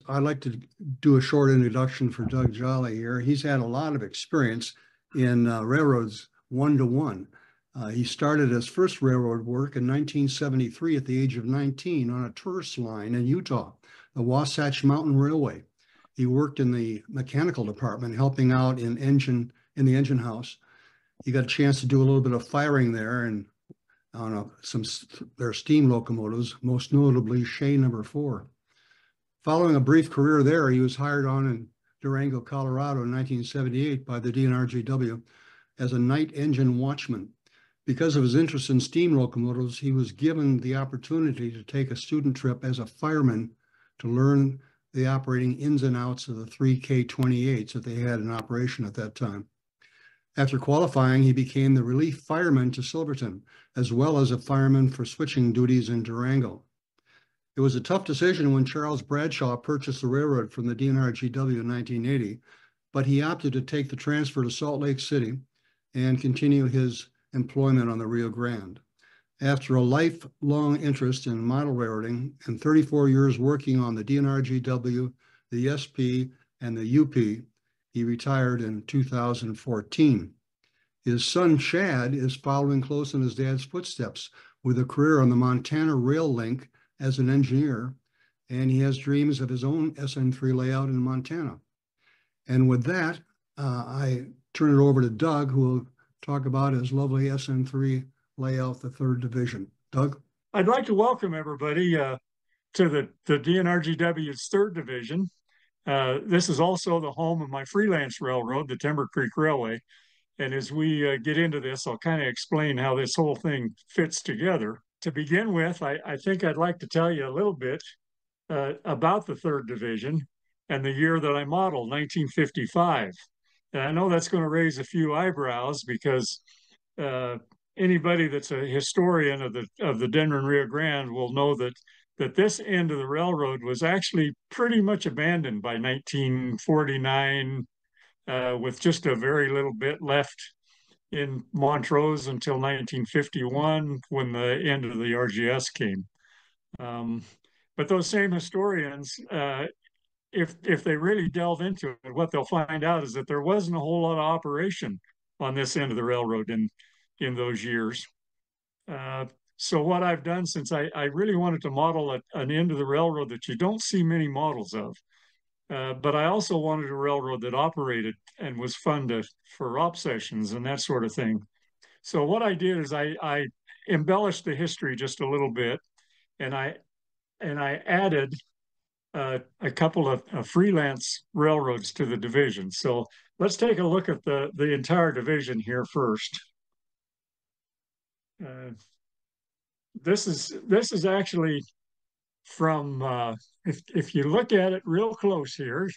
I'd like to do a short introduction for Doug Jolley here. He's had a lot of experience in railroads one-to-one. He started his first railroad work in 1973 at the age of 19 on a tourist line in Utah, the Wasatch Mountain Railway. He worked in the mechanical department, helping out in the engine house. He got a chance to do a little bit of firing there and on their steam locomotives, most notably Shea number 4. Following a brief career there, he was hired on in Durango, Colorado in 1978 by the D&RGW as a night engine watchman. Because of his interest in steam locomotives, he was given the opportunity to take a student trip as a fireman to learn the operating ins and outs of the 3K28s that they had in operation at that time. After qualifying, he became the relief fireman to Silverton, as well as a fireman for switching duties in Durango. It was a tough decision when Charles Bradshaw purchased the railroad from the D&RGW in 1980, but he opted to take the transfer to Salt Lake City and continue his employment on the Rio Grande. After a lifelong interest in model railroading and 34 years working on the D&RGW, the SP, and the UP, he retired in 2014. His son, Chad, is following close in his dad's footsteps with a career on the Montana Rail Link as an engineer, and he has dreams of his own SN3 layout in Montana. And with that, I turn it over to Doug, who will talk about his lovely SN3 layout, the 3rd Division. Doug? I'd like to welcome everybody to the D&RGW's 3rd Division. This is also the home of my freelance railroad, the Timber Creek Railway. And as we get into this, I'll kind of explain how this whole thing fits together. To begin with, I think I'd like to tell you a little bit about the 3rd Division and the year that I modeled, 1955. And I know that's going to raise a few eyebrows because anybody that's a historian of the Denver and Rio Grande will know that this end of the railroad was actually pretty much abandoned by 1949, with just a very little bit left in Montrose until 1951 when the end of the RGS came. But those same historians, if they really delve into it, what they'll find out is that there wasn't a whole lot of operation on this end of the railroad in those years. So what I've done, since I really wanted to model an end of the railroad that you don't see many models of, but I also wanted a railroad that operated and was fun for op sessions and that sort of thing. So what I did is I embellished the history just a little bit, and I added a couple of freelance railroads to the division. So let's take a look at the entire division here first. This is actually from if you look at it real close here,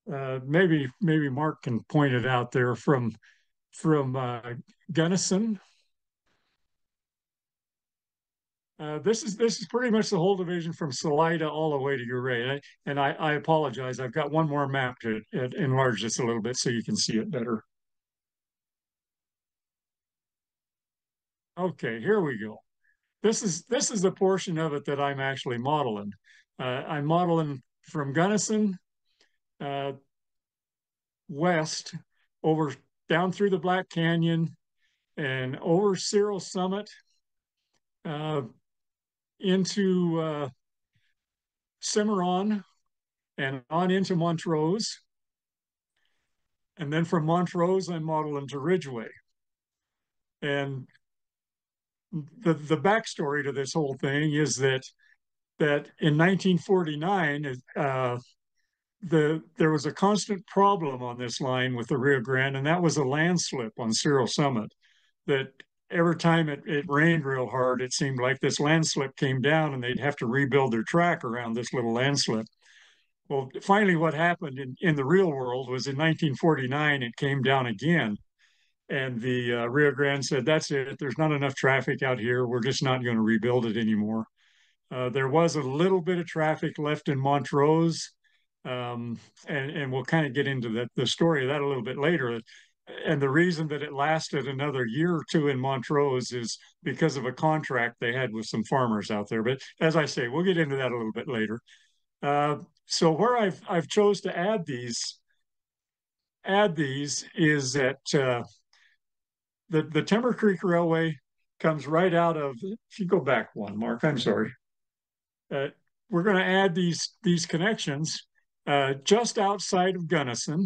maybe Mark can point it out there from Gunnison. This is pretty much the whole division from Salida all the way to Ouray. And I apologize. I've got one more map to enlarge this a little bit so you can see it better. Okay, here we go. This is the portion of it that I'm actually modeling. I'm modeling from Gunnison west over down through the Black Canyon and over Cerro Summit into Cimarron and on into Montrose. And then from Montrose, I'm modeling to Ridgeway. And the backstory to this whole thing is that in 1949, there was a constant problem on this line with the Rio Grande, and that was a landslip on Cerro Summit. That every time it rained real hard, it seemed like this landslip came down and they'd have to rebuild their track around this little landslip. Well, finally, what happened in the real world was in 1949, it came down again. And the Rio Grande said, that's it. There's not enough traffic out here. We're just not going to rebuild it anymore. There was a little bit of traffic left in Montrose. And we'll kind of get into the story of that a little bit later. And the reason that it lasted another year or two in Montrose is because of a contract they had with some farmers out there. But as I say, we'll get into that a little bit later. So where I've chose to add these is that the Timber Creek Railway comes right out of. If you go back one, Mark, I'm sorry. Uh, we're going to add these connections just outside of Gunnison,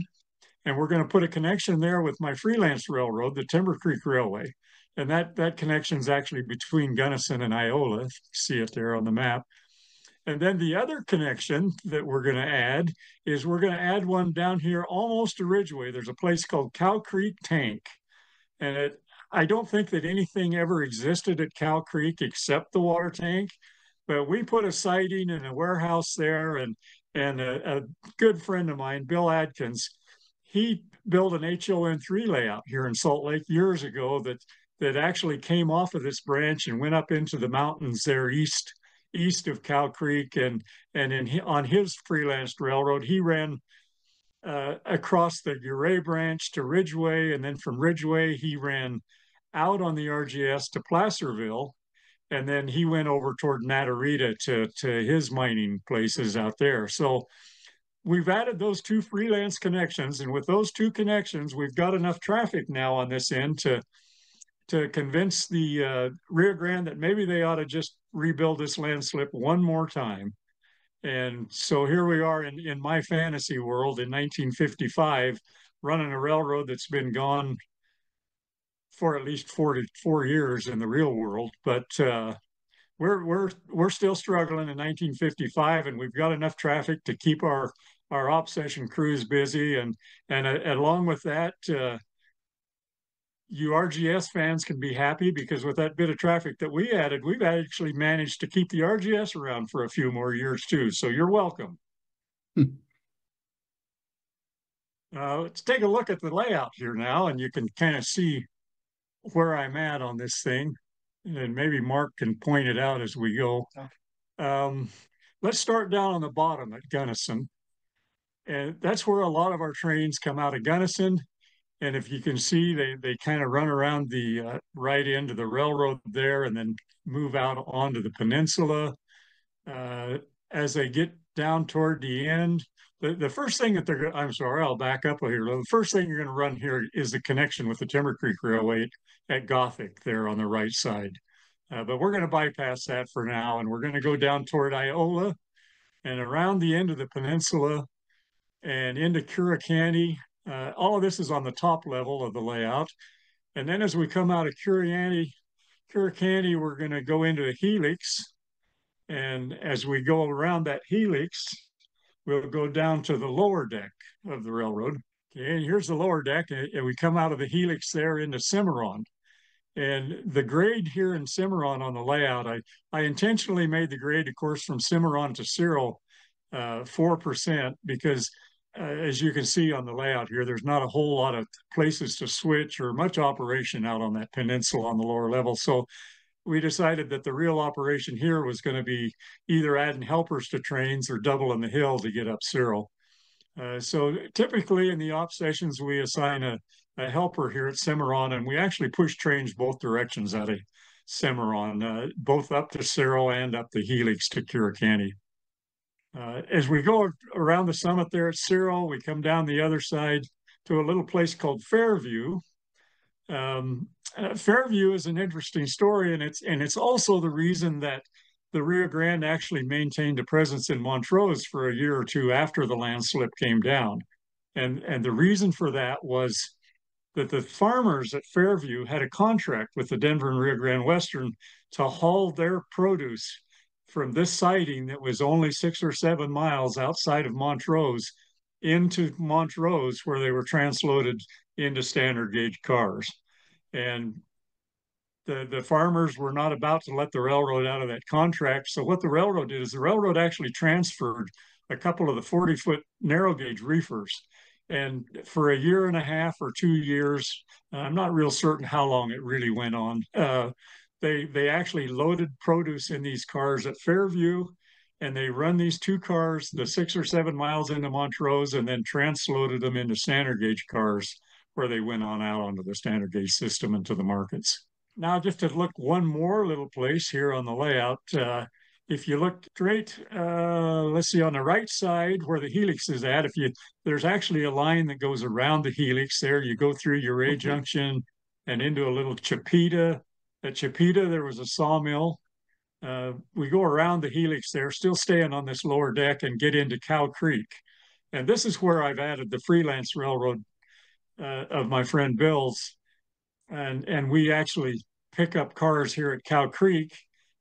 and we're going to put a connection there with my freelance railroad, the Timber Creek Railway, and that connection is actually between Gunnison and Iola. If you see it there on the map. And then the other connection that we're going to add is we're going to add one down here almost to Ridgeway. There's a place called Cow Creek Tank. And I don't think that anything ever existed at Cow Creek except the water tank. But we put a siding and a warehouse there, and a good friend of mine, Bill Adkins, he built an HON3 layout here in Salt Lake years ago that actually came off of this branch and went up into the mountains there east of Cow Creek, on his freelance railroad, he ran across the Uray branch to Ridgeway, and then from Ridgeway he ran out on the RGS to Placerville, and then he went over toward Natarita to his mining places out there. So we've added those two freelance connections, and with those two connections, we've got enough traffic now on this end to convince the Rio Grande that maybe they ought to just rebuild this landslip one more time. And so here we are in my fantasy world in 1955, running a railroad that's been gone for at least 44 years in the real world. But we're still struggling in 1955, and we've got enough traffic to keep our op session crews busy. And along with that, you RGS fans can be happy because with that bit of traffic that we added, we've actually managed to keep the RGS around for a few more years too. So you're welcome. Let's take a look at the layout here now, and you can kind of see where I'm at on this thing. And maybe Mark can point it out as we go. Um, let's start down on the bottom at Gunnison. And that's where a lot of our trains come out of Gunnison. And if you can see, they kind of run around the right end of the railroad there and then move out onto the peninsula. As they get down toward the end, the first thing that I'm sorry, I'll back up here. The first thing you're going to run here is the connection with the Timber Creek Railway at Gothic there on the right side. But we're going to bypass that for now, and we're going to go down toward Iola and around the end of the peninsula and into Curricani. All of this is on the top level of the layout. And then as we come out of Curricani, we're going to go into a helix. And as we go around that helix, we'll go down to the lower deck of the railroad. Okay, and here's the lower deck, and we come out of the helix there into Cimarron. And the grade here in Cimarron on the layout, I intentionally made the grade, of course, from Cimarron to Cyril 4% because as you can see on the layout here, there's not a whole lot of places to switch or much operation out on that peninsula on the lower level. So we decided that the real operation here was going to be either adding helpers to trains or doubling the hill to get up Cyril. So typically in the op sessions, we assign a helper here at Cimarron, and we actually push trains both directions out of Cimarron, both up to Cyril and up the helix to Curricani. As we go around the summit there at Cyril, we come down the other side to a little place called Fairview. Fairview is an interesting story, and it's also the reason that the Rio Grande actually maintained a presence in Montrose for a year or two after the landslip came down. And the reason for that was that the farmers at Fairview had a contract with the Denver and Rio Grande Western to haul their produce from this siding that was only 6 or 7 miles outside of Montrose into Montrose, where they were transloaded into standard gauge cars. And the farmers were not about to let the railroad out of that contract. So what the railroad did is the railroad actually transferred a couple of the 40-foot narrow gauge reefers. And for a year and a half or 2 years, I'm not real certain how long it really went on. They actually loaded produce in these cars at Fairview, and they run these two cars the 6 or 7 miles into Montrose, and then transloaded them into standard gauge cars, where they went on out onto the standard gauge system and to the markets. Now, just to look one more little place here on the layout, if you look straight, let's see, on the right side where the helix is at, there's actually a line that goes around the helix there. You go through your A Okay. junction and into a little chapita. At Chapita, there was a sawmill. We go around the helix there, still staying on this lower deck, and get into Cow Creek. And this is where I've added the freelance railroad of my friend Bill's, and we actually pick up cars here at Cow Creek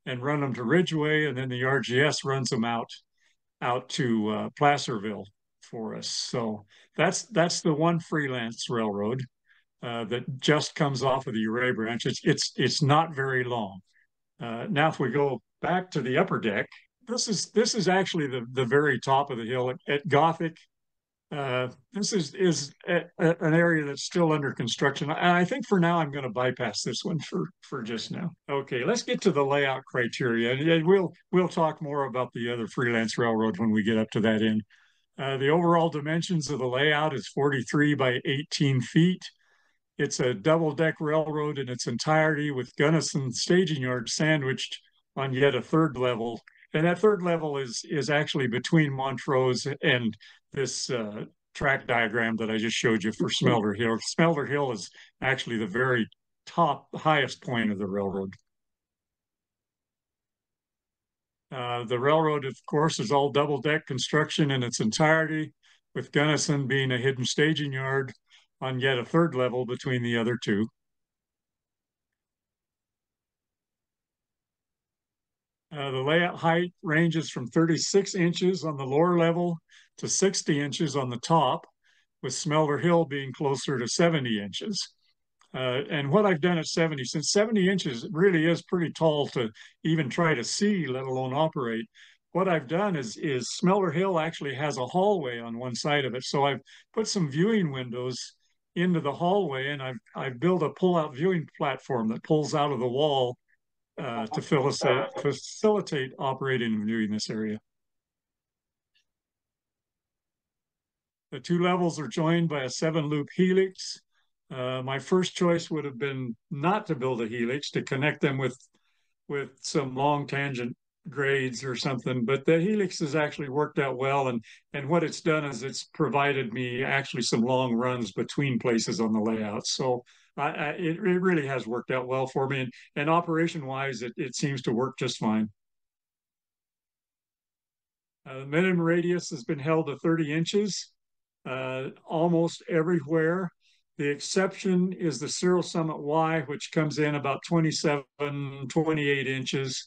and run them to Ridgeway, and then the RGS runs them out to Placerville for us. So that's the one freelance railroad that just comes off of the Uray branch. It's not very long. Now, if we go back to the upper deck, this is actually the very top of the hill at Gothic. This is an area that's still under construction. I think for now I'm going to bypass this one for just now. Okay, let's get to the layout criteria, and we'll talk more about the other freelance railroad when we get up to that end. The overall dimensions of the layout is 43 by 18 feet. It's a double deck railroad in its entirety with Gunnison staging yard sandwiched on yet a third level. And that third level is actually between Montrose and this track diagram that I just showed you for Smelter Hill. Smelter Hill is actually the very top, highest point of the railroad. The railroad, of course, is all double deck construction in its entirety, with Gunnison being a hidden staging yard on yet a third level between the other two. The layout height ranges from 36 inches on the lower level to 60 inches on the top, with Smelter Hill being closer to 70 inches. And what I've done at 70, since 70 inches really is pretty tall to even try to see, let alone operate. What I've done is Smelter Hill actually has a hallway on one side of it. So I've put some viewing windows into the hallway, and I've built a pull-out viewing platform that pulls out of the wall to facilitate operating and viewing this area. The two levels are joined by a 7-loop helix. My first choice would have been not to build a helix, to connect them with some long tangent grades or something, but the helix has actually worked out well, and what it's done is it's provided me actually some long runs between places on the layout. So it really has worked out well for me, and operation wise it seems to work just fine. The minimum radius has been held to 30 inches almost everywhere. The exception is the Cirro Summit Y, which comes in about 27, 28 inches.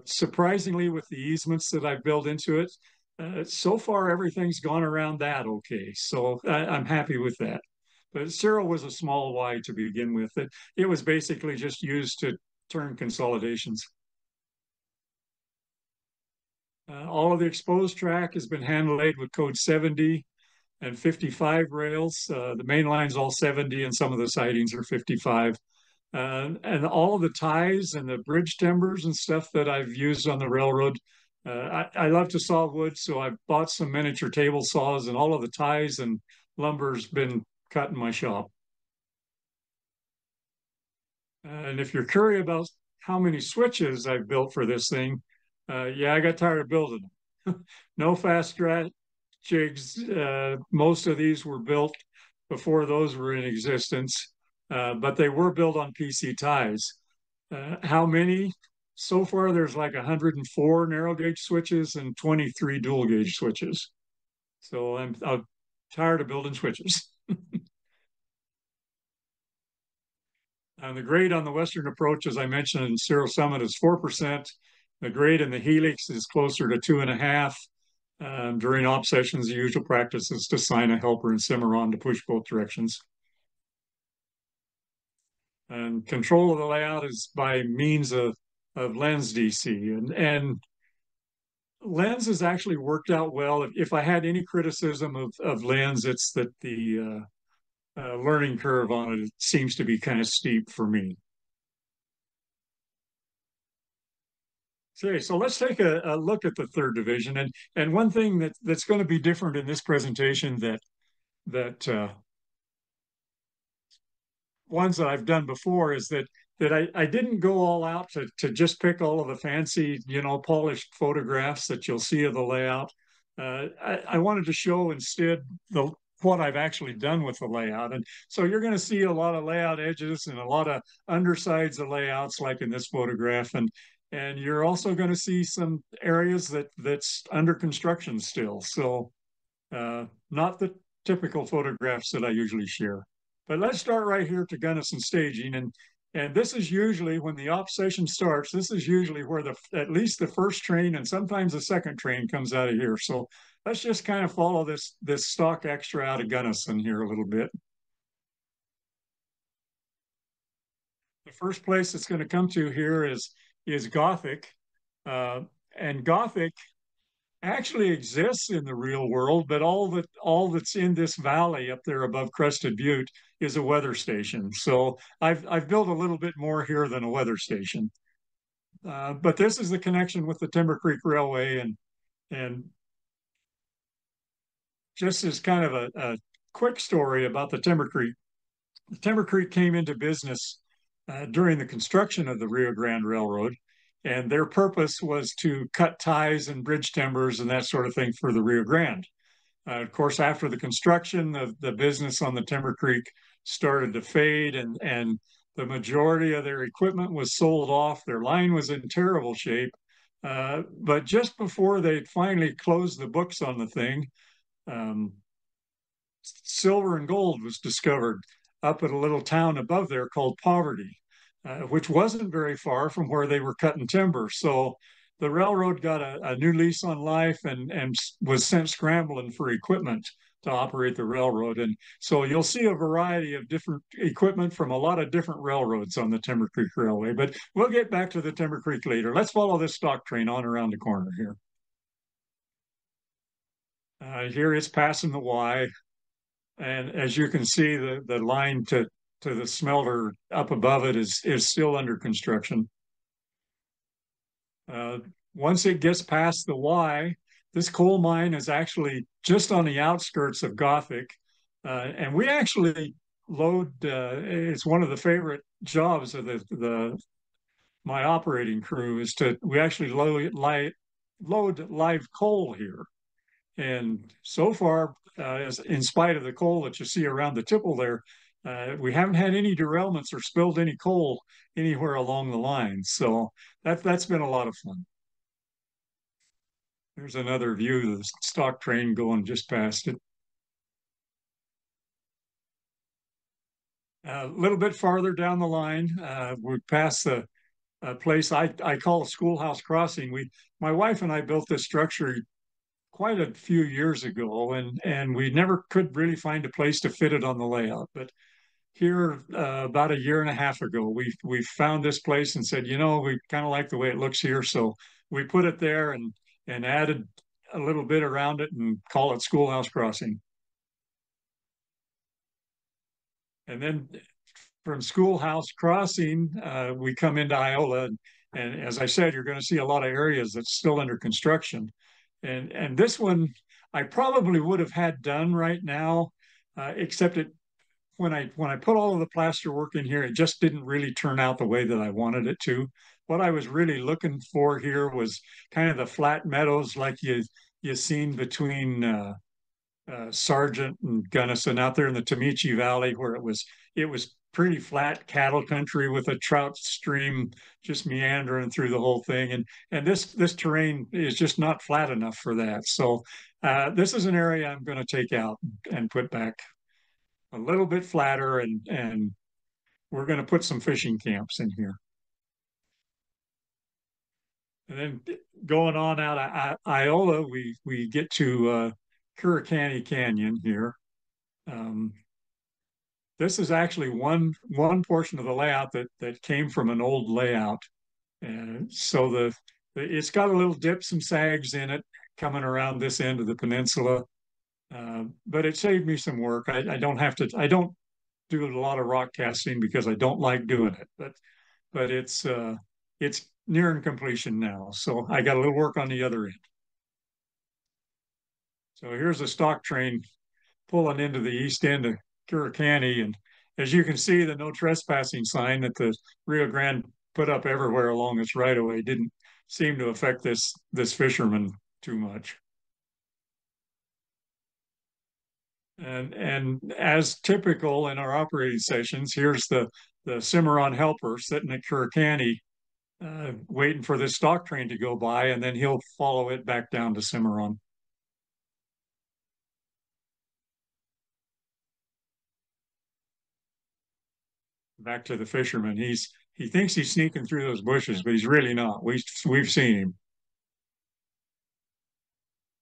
Surprisingly, with the easements that I've built into it, so far everything's gone around that okay. So I'm happy with that. But Cirro was a small Y to begin with. It was basically just used to turn consolidations. All of the exposed track has been hand laid with code 70 and 55 rails. The main line's all 70 and some of the sidings are 55. And all of the ties and the bridge timbers and stuff that I've used on the railroad, I love to saw wood, so I've bought some miniature table saws, and all of the ties and lumber's been cut in my shop. And if you're curious about how many switches I've built for this thing, yeah, I got tired of building them. No fast strat jigs. Most of these were built before those were in existence, but they were built on PC ties. How many? So far, there's like 104 narrow gauge switches and 23 dual gauge switches. So I'm tired of building switches. And the grade on the Western approach, as I mentioned in Cirro Summit, is 4%. The grade in the Helix is closer to 2.5. During op sessions, the usual practice is to sign a helper and Cimarron to push both directions. And control of the layout is by means of lens DC. And lens has actually worked out well. If I had any criticism of lens, it's that the learning curve on it seems to be kind of steep for me. Okay, so let's take a look at the third division. And one thing that's going to be different in this presentation that ones that I've done before is that that I didn't go all out to just pick all of the fancy, polished photographs that you'll see of the layout. I wanted to show instead the what I've actually done with the layout. And so you're going to see a lot of layout edges and a lot of undersides of layouts like in this photograph. And you're also going to see some areas that's under construction still. So not the typical photographs that I usually share. But let's start right here to Gunnison staging. And this is usually when the op session starts, this is usually where at least the first train and sometimes the second train comes out of here. So let's just kind of follow this stock extra out of Gunnison here a little bit. The first place it's going to come to here is Gothic. And Gothic actually exists in the real world, but all that's in this valley up there above Crested Butte is a weather station. So I've built a little bit more here than a weather station. But this is the connection with the Timber Creek Railway, and just as kind of a quick story about the Timber Creek. The Timber Creek came into business during the construction of the Rio Grande Railroad, and their purpose was to cut ties and bridge timbers and that sort of thing for the Rio Grande. Of course, after the construction, the business on the Timber Creek started to fade, and the majority of their equipment was sold off. Their line was in terrible shape. But just before they finally closed the books on the thing, um, silver and gold was discovered up at a little town above there called Poverty, which wasn't very far from where they were cutting timber. So the railroad got a new lease on life and was sent scrambling for equipment to operate the railroad. And so you'll see a variety of different equipment from a lot of different railroads on the Timber Creek Railway. But we'll get back to the Timber Creek later. Let's follow this stock train on around the corner here. Here it's passing the Y. And as you can see, the line to the smelter up above it is still under construction. Once it gets past the Y, this coal mine is actually just on the outskirts of Gothic. And we actually load, it's one of the favorite jobs of my operating crew is we actually load live coal here. And so far, in spite of the coal that you see around the tipple there, we haven't had any derailments or spilled any coal anywhere along the line. So that's been a lot of fun. There's another view of the stock train going just past it. A little bit farther down the line, we pass the place I call a schoolhouse crossing. My wife and I built this structure quite a few years ago, and we never could really find a place to fit it on the layout. But here, about a year and a half ago, we found this place and said, we kind of like the way it looks here, so we put it there and added a little bit around it and call it Schoolhouse Crossing. And then from Schoolhouse Crossing, we come into Iola, and as I said, you're going to see a lot of areas that's still under construction. And this one I probably would have had done right now, except when I put all of the plaster work in here, it just didn't really turn out the way that I wanted it to. What I was really looking for here was kind of the flat meadows like you seen between Sargent and Gunnison out there in the Tamichi Valley, where it was pretty flat cattle country with a trout stream just meandering through the whole thing. And this terrain is just not flat enough for that. So this is an area I'm going to take out and put back a little bit flatter, and we're going to put some fishing camps in here. And then going on out of Iola, we get to Curricani Canyon here. This is actually one portion of the layout that came from an old layout, and so it's got a little dips and sags in it coming around this end of the peninsula, but it saved me some work. I don't do a lot of rock casting because I don't like doing it, but it's nearing completion now, so I got a little work on the other end. So here's a stock train pulling into the east end of Curricani, as you can see, the no trespassing sign that the Rio Grande put up everywhere along its right of way didn't seem to affect this fisherman too much. And as typical in our operating sessions, here's the Cimarron helper sitting at Curricani, waiting for this stock train to go by, and then he'll follow it back down to Cimarron. Back to the fisherman. He thinks he's sneaking through those bushes, but he's really not. We've seen him.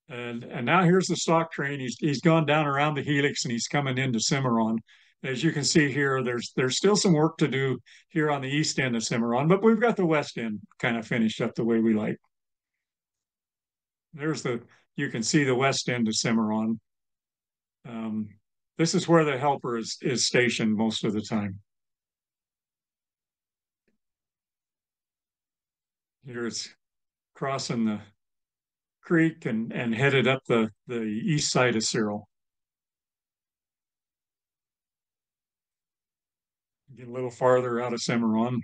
And now here's the stock train. He's gone down around the helix and he's coming into Cimarron. As you can see here, there's still some work to do here on the east end of Cimarron, but we've got the west end kind of finished up the way we like. You can see the west end of Cimarron. This is where the helper is stationed most of the time. Here it's crossing the creek and headed up the east side of Cyril. Get a little farther out of Cimarron.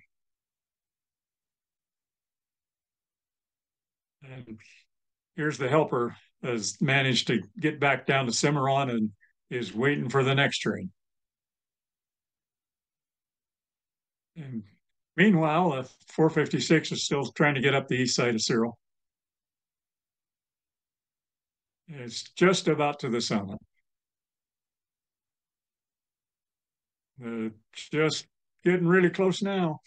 And here's the helper has managed to get back down to Cimarron and is waiting for the next train. And meanwhile, 456 is still trying to get up the east side of Cyril. It's just about to the summit. Just getting really close now.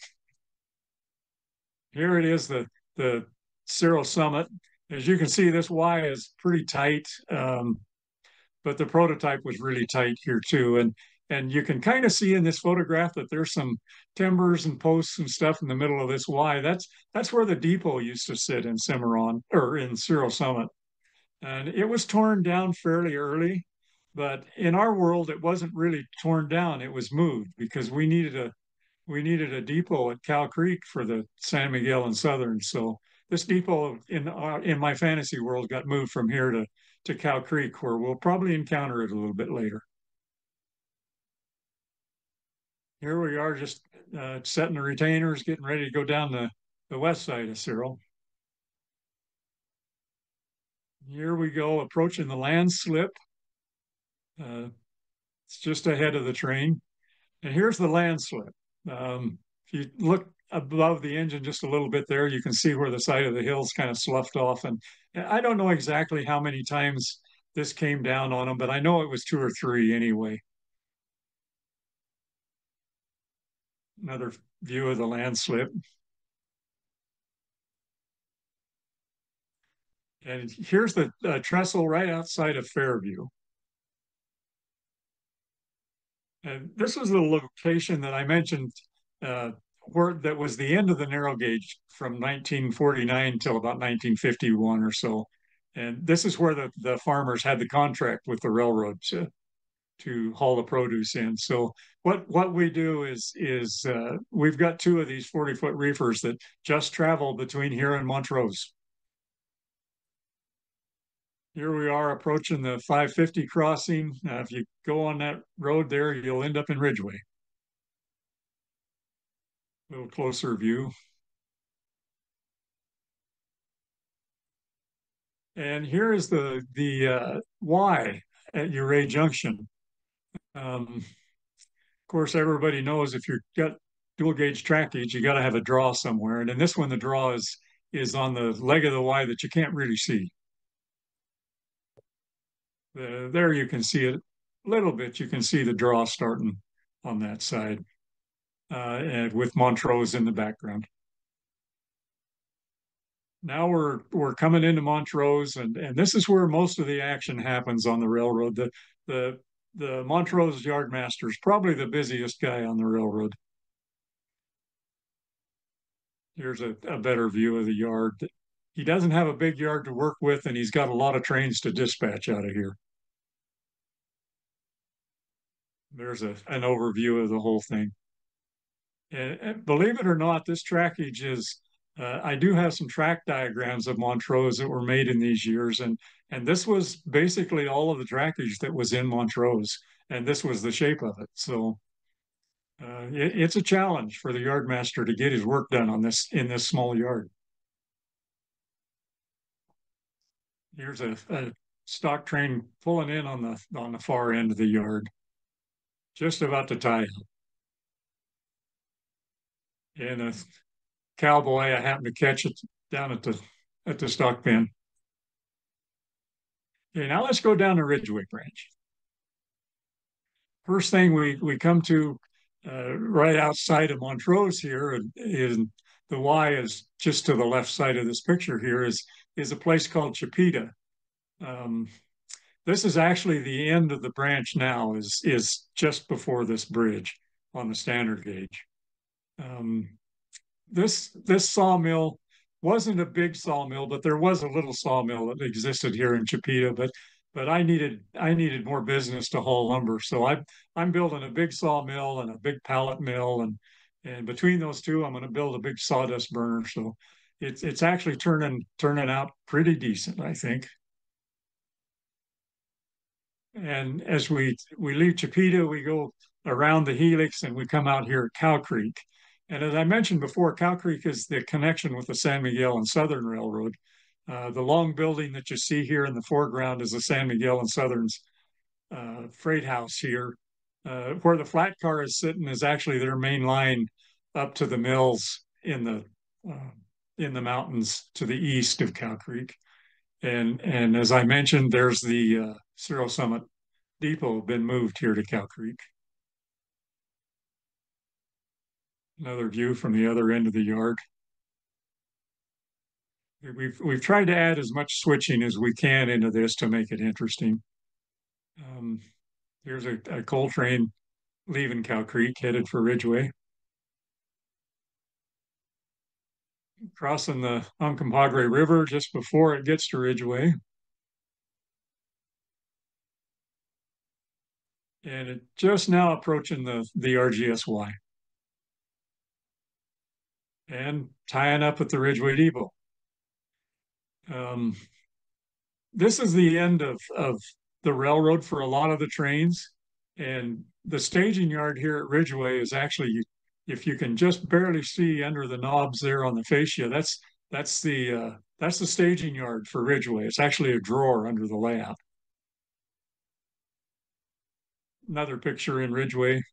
Here it is, the Cyril summit. As you can see, this Y is pretty tight, but the prototype was really tight here too. And you can kind of see in this photograph that there's some timbers and posts and stuff in the middle of this Y. That's where the depot used to sit in Cimarron or in Cyril Summit. And it was torn down fairly early, but in our world, it wasn't really torn down. It was moved because we needed a depot at Cow Creek for the San Miguel and Southern. So this depot in my fantasy world got moved from here to Cow Creek, where we'll probably encounter it a little bit later. Here we are, just setting the retainers, getting ready to go down the west side of Cyril. Here we go, approaching the landslip. It's just ahead of the train. And here's the landslip. If you look above the engine just a little bit there, you can see where the side of the hill's kind of sloughed off. And I don't know exactly how many times this came down on them, but I know it was 2 or 3 anyway. Another view of the landslip. And here's the trestle right outside of Fairview. And this was the location that I mentioned where that was the end of the narrow gauge from 1949 till about 1951 or so. And this is where the farmers had the contract with the railroad to haul the produce in. So what we do is we've got 2 of these 40-foot reefers that just travel between here and Montrose. Here we are approaching the 550 crossing. If you go on that road there, you'll end up in Ridgeway. A little closer view. And here is the Y at Ouray Junction. Of course, everybody knows if you've got dual gauge trackage, you got to have a draw somewhere. And in this one, the draw is on the leg of the Y that you can't really see. There you can see it a little bit. You can see the draw starting on that side, and with Montrose in the background. Now we're coming into Montrose, and this is where most of the action happens on the railroad. The Montrose yardmaster is probably the busiest guy on the railroad. Here's a better view of the yard. He doesn't have a big yard to work with, and he's got a lot of trains to dispatch out of here. There's an overview of the whole thing. And believe it or not, this trackage is, I do have some track diagrams of Montrose that were made in these years. And this was basically all of the trackage that was in Montrose. And this was the shape of it. So It's a challenge for the yardmaster to get his work done on this in this small yard. Here's a stock train pulling in on the far end of the yard, just about to tie up. And a cowboy, I happened to catch it down at the stock pen. Okay, now let's go down the Ridgeway branch. First thing we come to right outside of Montrose here is the Y is just to the left side of this picture here is a place called Chipeta. Um, this is actually the end of the branch now is just before this bridge on the standard gauge. Um, this sawmill wasn't a big sawmill, but there was a little sawmill that existed here in Chipeta. But I needed more business to haul lumber, so I'm building a big sawmill and a big pallet mill, and between those two, I'm going to build a big sawdust burner. So it's actually turning out pretty decent, I think. And as we leave Chipeta, we go around the helix and we come out here at Cow Creek. And as I mentioned before, Cow Creek is the connection with the San Miguel and Southern Railroad. The long building that you see here in the foreground is the San Miguel and Southern's freight house here. Where the flat car is sitting is actually their main line up to the mills in the mountains to the east of Cow Creek. And as I mentioned, there's the Cerro Summit Depot been moved here to Cow Creek. Another view from the other end of the yard. We've tried to add as much switching as we can into this to make it interesting. Here's a coal train leaving Cow Creek, headed for Ridgeway. Crossing the Uncompahgre River just before it gets to Ridgeway. And it just now approaching the RGSY. And tying up at the Ridgeway Depot. This is the end of the railroad for a lot of the trains. And the staging yard here at Ridgeway is actually, if you can just barely see under the knobs there on the fascia, that's the staging yard for Ridgeway. It's actually a drawer under the layout. Another picture in Ridgeway.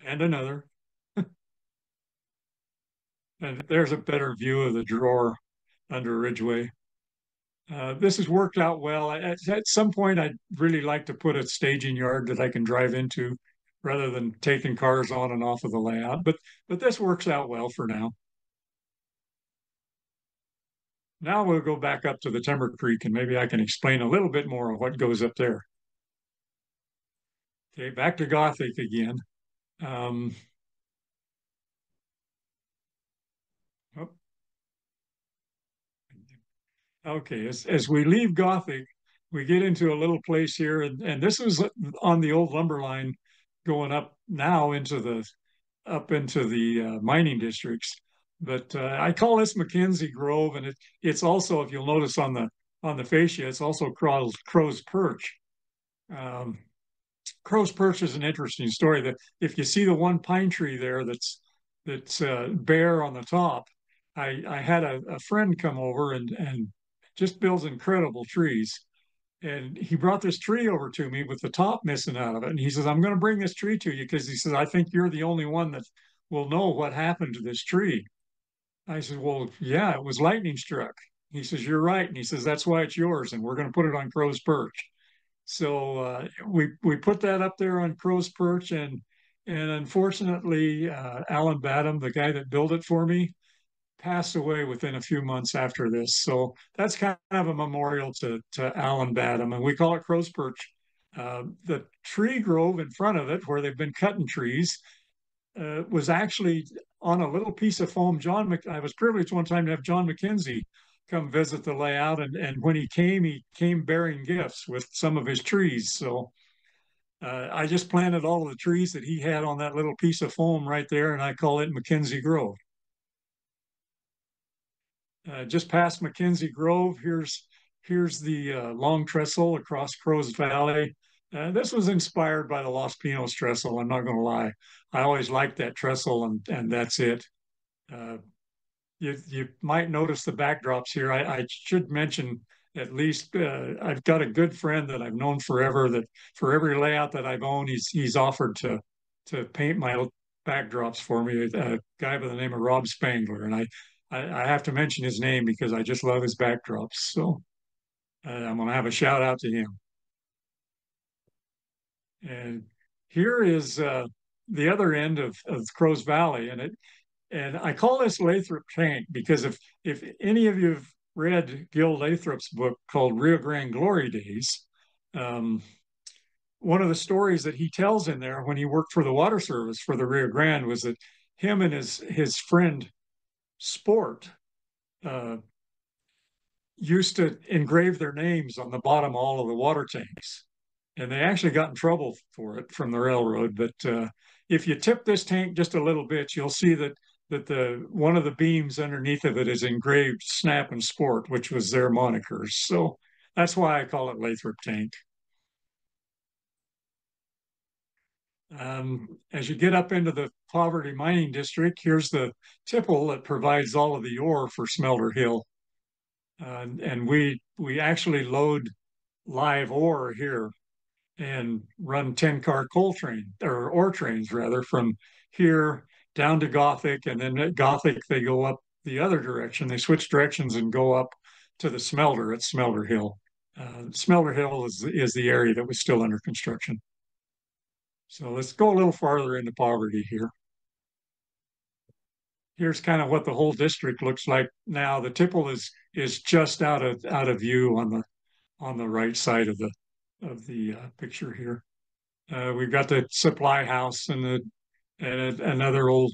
And another. And there's a better view of the drawer under Ridgeway. This has worked out well. At some point, I'd really like to put a staging yard that I can drive into rather than taking cars on and off of the layout. But this works out well for now. Now we'll go back up to the Timber Creek and maybe I can explain a little bit more of what goes up there. Okay, back to Gothic again. Um, oh, okay, as we leave Gothic, we get into a little place here, and this is on the old lumber line going up now into the mining districts. But I call this Mackenzie Grove, and it's also, if you'll notice on the fascia, it's also Crow's Perch. Um, Crow's Perch is an interesting story. That if you see the one pine tree there that's bare on the top, I had a friend come over and just builds incredible trees. And he brought this tree over to me with the top missing out of it. And he says, I'm going to bring this tree to you because he says, I think you're the only one that will know what happened to this tree. I said, well, yeah, it was lightning struck. He says, you're right. And he says, that's why it's yours. And we're going to put it on Crow's Perch. So we put that up there on Crow's Perch. And unfortunately, Alan Badham, the guy that built it for me, passed away within a few months after this. So that's kind of a memorial to Alan Badham, and we call it Crow's Perch. The tree grove in front of it, where they've been cutting trees, was actually on a little piece of foam. I was privileged one time to have John McKenzie come visit the layout, and when he came bearing gifts with some of his trees. So I just planted all of the trees that he had on that little piece of foam right there, and I call it Mackenzie Grove. Just past Mackenzie Grove, here's the Long Trestle across Crow's Valley. This was inspired by the Los Pinos trestle. I'm not going to lie. I always liked that trestle, and that's it. Uh, you might notice the backdrops here. I should mention at least I've got a good friend that I've known forever that for every layout that I've owned, he's offered to paint my backdrops for me. A guy by the name of Rob Spangler, and I have to mention his name because I just love his backdrops. So I'm going to have a shout out to him. And here is the other end of Crow's Valley, and I call this Lathrop tank because if any of you have read Gil Lathrop's book called Rio Grande Glory Days, um, one of the stories that he tells in there when he worked for the water service for the Rio Grande was that him and his friend Sport uh, used to engrave their names on the bottom of all of the water tanks. And they actually got in trouble for it from the railroad. But if you tip this tank just a little bit, you'll see that the one of the beams underneath of it is engraved Snap and Sport, which was their monikers. So that's why I call it Lathrop Tank. As you get up into the poverty mining district, here's the tipple that provides all of the ore for Smelter Hill. And we actually load live ore here and run 10-car coal train or ore trains rather from here down to Gothic, and then at Gothic they go up the other direction. They switch directions and go up to the smelter at Smelter Hill. Smelter Hill is the area that was still under construction. So let's go a little farther into poverty here. Here's kind of what the whole district looks like now. The tipple is just out of view on the right side of the picture here. We've got the supply house and another old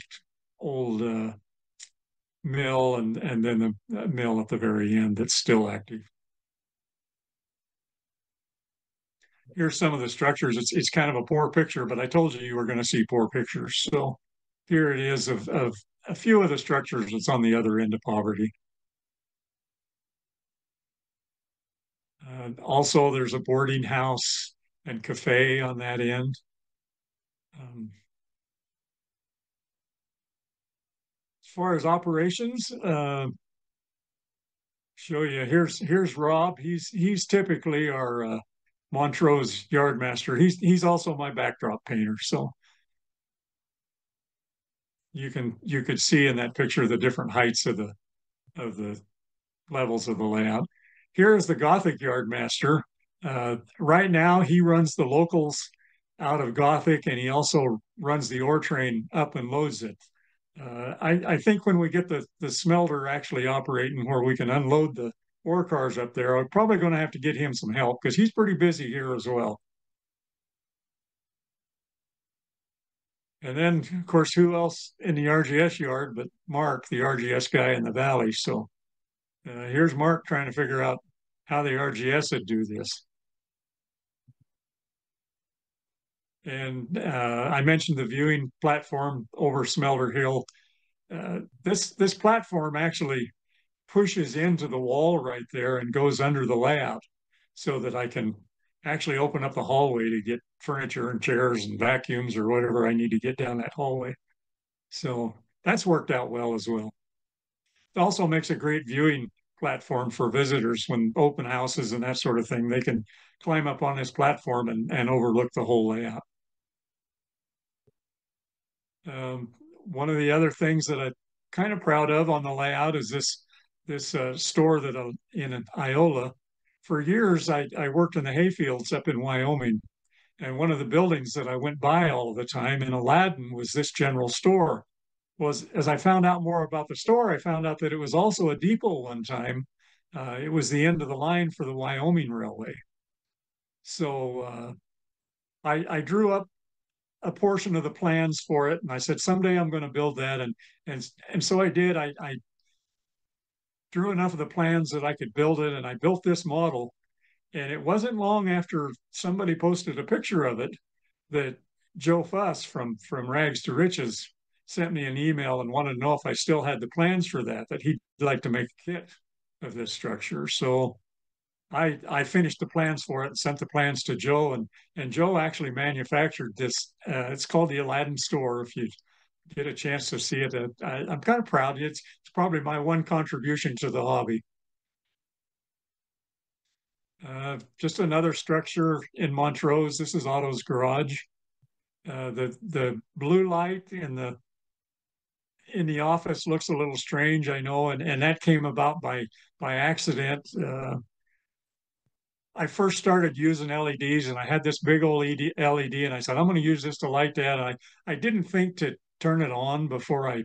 mill, and then the mill at the very end that's still active. Here's some of the structures. It's kind of a poor picture, but I told you were going to see poor pictures. So here it is of a few of the structures that's on the other end of poverty. Also, there's a boarding house and cafe on that end. Um, as far as operations, show you here's Rob. He's typically our Montrose yard master. He's also my backdrop painter. So you could see in that picture the different heights of the levels of the layout. Here is the Gothic yard master. Right now he runs the locals out of Gothic, and he also runs the ore train up and loads it. I think when we get the smelter actually operating where we can unload the ore cars up there, I'm probably going to have to get him some help because he's pretty busy here as well. And then, of course, who else in the RGS yard but Mark, the RGS guy in the valley? So here's Mark trying to figure out how the RGS would do this. And I mentioned the viewing platform over Smelter Hill. This platform actually pushes into the wall right there and goes under the layout so that I can actually open up the hallway to get furniture and chairs and vacuums or whatever I need to get down that hallway. So that's worked out well as well. It also makes a great viewing platform for visitors when open houses and that sort of thing. They can climb up on this platform and overlook the whole layout. One of the other things that I'm kind of proud of on the layout is this store that in Iola. For years, I worked in the hayfields up in Wyoming, and one of the buildings that I went by all of the time in Aladdin was this general store. Was as I found out more about the store, I found out that it was also a depot one time. It was the end of the line for the Wyoming Railway. So I drew up a portion of the plans for it, and I said someday I'm going to build that, and so I did. I drew enough of the plans that I could build it, and I built this model. And it wasn't long after somebody posted a picture of it that Joe Fuss from Rags to Riches sent me an email and wanted to know if I still had the plans for that he'd like to make a kit of this structure. So I finished the plans for it and sent the plans to Joe, and Joe actually manufactured this. It's called the Aladdin Store. If you get a chance to see it, I'm kind of proud. It's probably my one contribution to the hobby. Just another structure in Montrose. This is Otto's garage. The blue light in the office looks a little strange, I know, and that came about by accident. I first started using LEDs, and I had this big old LED, and I said, I'm going to use this to light that. I didn't think to turn it on before I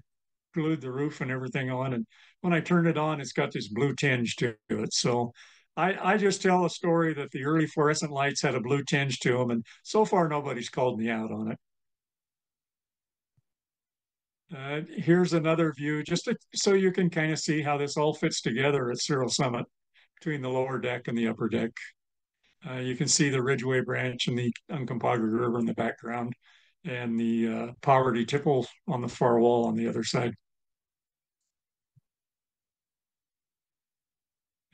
glued the roof and everything on. And when I turned it on, it's got this blue tinge to it. So I just tell a story that the early fluorescent lights had a blue tinge to them, and so far nobody's called me out on it. Here's another view, so you can kind of see how this all fits together at Cyril Summit between the lower deck and the upper deck. You can see the Ridgeway Branch and the Uncompahgre River in the background, and the Poverty Tipple on the far wall on the other side.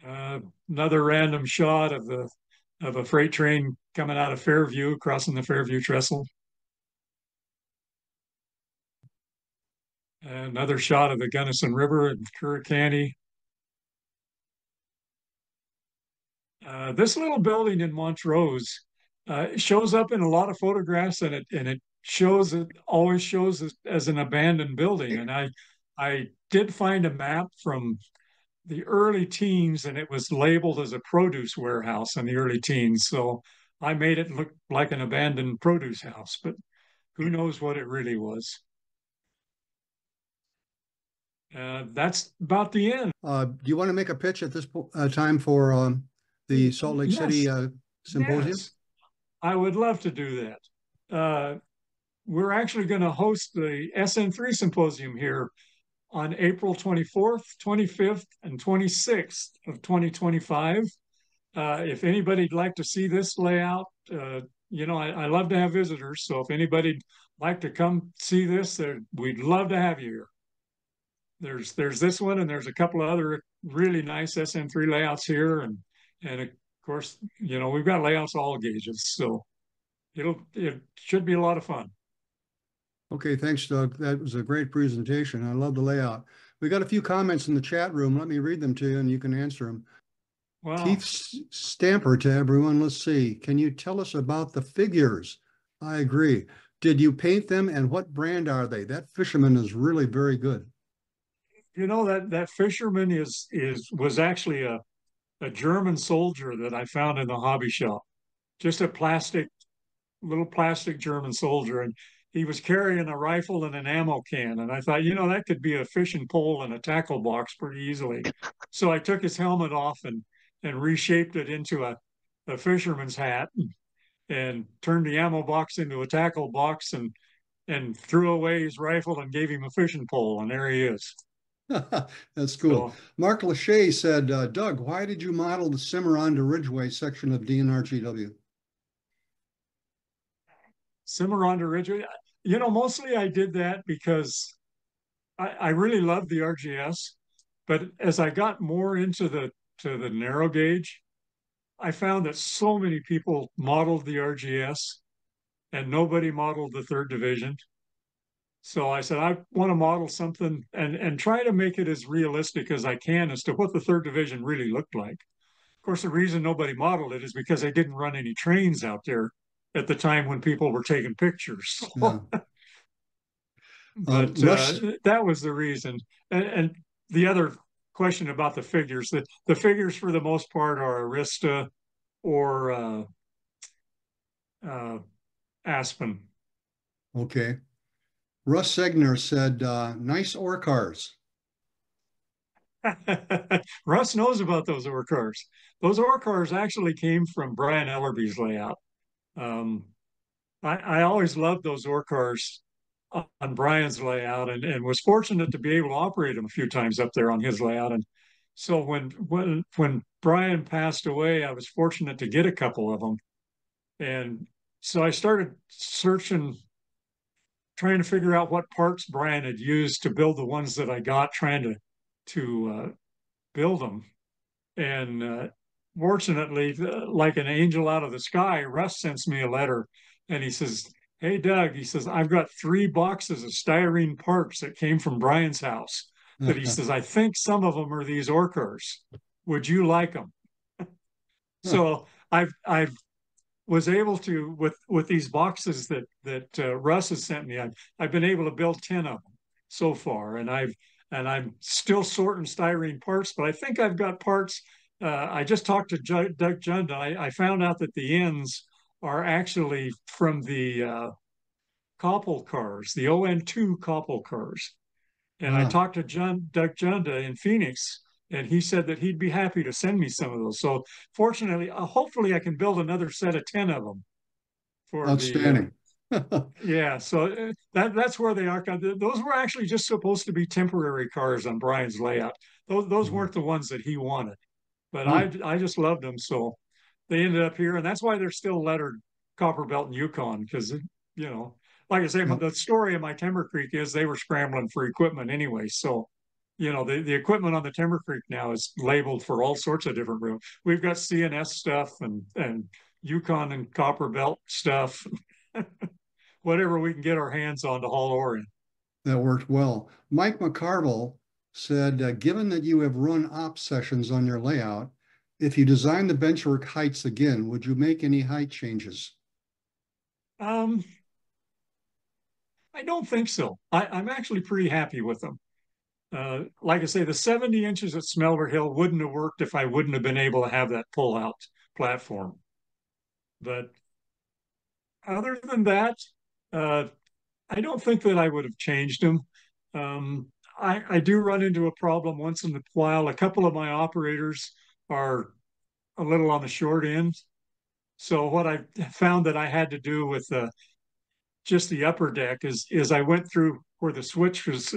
Uh, Another random shot of a freight train coming out of Fairview, crossing the Fairview Trestle. Another shot of the Gunnison River and Curricani. This little building in Montrose shows up in a lot of photographs, and it shows it always shows as an abandoned building. And I did find a map from the early teens, and it was labeled as a produce warehouse in the early teens. So I made it look like an abandoned produce house, but who knows what it really was. That's about the end. Do you want to make a pitch at this time for the Salt Lake City Yes, symposium? yes, I would love to do that. We're actually going to host the SN3 symposium here on April 24th, 25th, and 26th of 2025. If anybody'd like to see this layout, I love to have visitors. So if anybody'd like to come see this, we'd love to have you here. There's this one, and there's a couple of other really nice SN3 layouts here, and of course, we've got layouts all gauges, so it should be a lot of fun. Okay, thanks, Doug. That was a great presentation. I love the layout. We got a few comments in the chat room. Let me read them to you, and you can answer them. Wow. Keith Stamper to everyone. Let's see. Can you tell us about the figures? I agree. Did you paint them, and what brand are they? That fisherman is really very good. That fisherman was actually a German soldier that I found in the hobby shop. Just a little plastic German soldier, and he was carrying a rifle and an ammo can. And I thought, that could be a fishing pole and a tackle box pretty easily. So I took his helmet off and reshaped it into a fisherman's hat, and turned the ammo box into a tackle box, and threw away his rifle and gave him a fishing pole, and there he is. That's cool. So, Mark Lachey said, Doug, why did you model the Cimarron to Ridgeway section of D&RGW? Cimarron to Ridgeway, mostly I did that because I really loved the RGS, but as I got more into the narrow gauge, I found that so many people modeled the RGS and nobody modeled the third division. So I said, I want to model something and try to make it as realistic as I can as to what the third division really looked like. Of course, the reason nobody modeled it is because they didn't run any trains out there at the time when people were taking pictures. Yeah. But Russ, that was the reason. And the other question about the figures, the figures for the most part are Arista or Aspen. okay. Russ Segner said, nice ore cars. Russ knows about those ore cars. Those ore cars actually came from Brian Ellerby's layout. Um, I always loved those ore cars on Brian's layout, and was fortunate to be able to operate them a few times up there on his layout. And so when Brian passed away, I was fortunate to get a couple of them. And so I started searching, trying to figure out what parts Brian had used to build the ones that I got, trying to build them. And fortunately, like an angel out of the sky, Russ sends me a letter and he says, "Hey, Doug," he says, "I've got 3 boxes of styrene parts that came from Brian's house that he says, I think some of them are these Orcars. Would you like them?" So I've was able to with these boxes that Russ has sent me. I've been able to build 10 of them so far, and I'm still sorting styrene parts, but I think I've got parts. I just talked to Doug Junda. I found out that the ends are actually from the Koppel cars, the ON2 Koppel cars. And I Ah, talked to Doug Junda in Phoenix, and he said that he'd be happy to send me some of those. So fortunately, hopefully, I can build another set of 10 of them for the outstanding. yeah. So that's where they are. Those were actually just supposed to be temporary cars on Brian's layout. Those Mhm. weren't the ones that he wanted, but Huh. I just loved them. So they ended up here, and that's why they're still lettered Copper Belt and Yukon because you know, like I say, Yep. the story of my Timber Creek is they were scrambling for equipment anyway. So the equipment on the Timber Creek now is labeled for all sorts of different room. We've got CNS stuff and Yukon and Copper Belt stuff, whatever we can get our hands on to haul ore in. That worked well. Mike McCarville said, given that you have run op sessions on your layout, if you design the benchwork heights again, would you make any height changes? Um, I don't think so. I'm actually pretty happy with them. Like I say, the 70 inches at Smelter Hill wouldn't have worked if I wouldn't have been able to have that pull out platform. But other than that, uh, I don't think that I would have changed them. Um, I do run into a problem once in a while. A couple of my operators are a little on the short end. So what I found that I had to do with just the upper deck is I went through where the switch was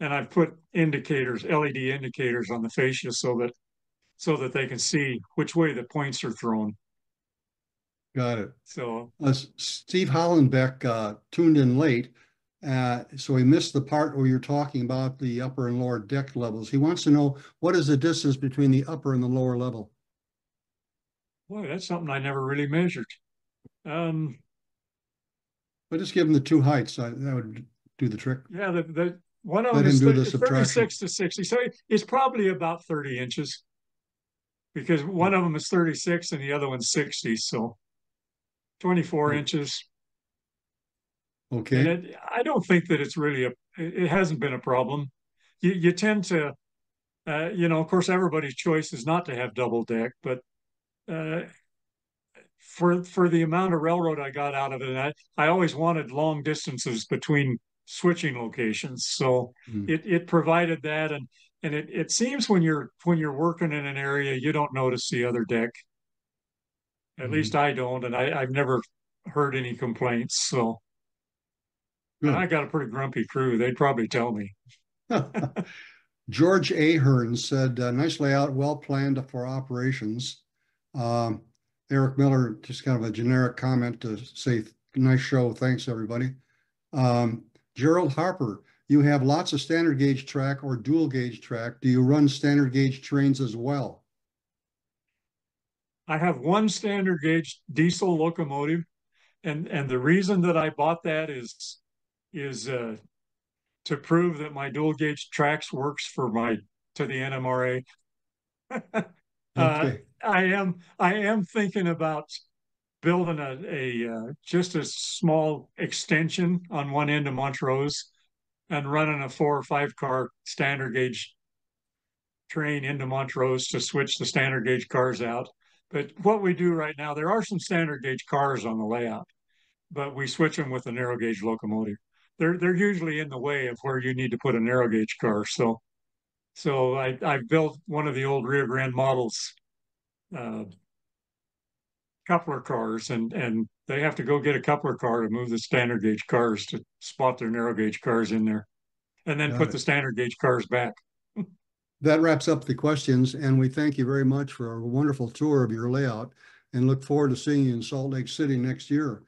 and I put indicators, LED indicators on the fascia so that they can see which way the points are thrown. Got it. So Steve Hollenbeck tuned in late, so he missed the part where you're talking about the upper and lower deck levels. He wants to know what is the distance between the upper and the lower level? boy, that's something I never really measured. Um, But just give him the two heights. That would do the trick. yeah, the one of Let them him is do the subtraction. 36 to 60. So it's probably about 30 inches because one of them is 36 and the other one's 60. So 24 Oh, inches. And okay. I don't think that it's really it hasn't been a problem. You tend to, of course, everybody's choice is not to have double deck, but uh, for the amount of railroad I got out of it, I always wanted long distances between switching locations. So Mm. it provided that, and it seems when you're working in an area, you don't notice the other deck. At least Mhm. I don't, and I've never heard any complaints. So, and I Good. got a pretty grumpy crew. They'd probably tell me. George Ahern said, nice layout, well planned for operations. Um, Eric Miller, just kind of a generic comment to say, nice show. Thanks, everybody. Um, Gerald Harper, you have lots of standard gauge track or dual gauge track. Do you run standard gauge trains as well? I have one standard gauge diesel locomotive, and the reason that I bought that is to prove that my dual gauge tracks works for my to the NMRA. uh, Okay. I am thinking about building a just a small extension on one end of Montrose and running a 4 or 5 car standard gauge train into Montrose to switch the standard gauge cars out. But what we do right now, there are some standard gauge cars on the layout, but we switch them with a narrow gauge locomotive. They're usually in the way of where you need to put a narrow gauge car. So I built one of the old Rio Grande models uh, coupler cars, and they have to go get a coupler car to move the standard gauge cars to spot their narrow gauge cars in there, and then Got put the it. standard gauge cars back. That wraps up the questions, and we thank you very much for a wonderful tour of your layout and look forward to seeing you in Salt Lake City next year.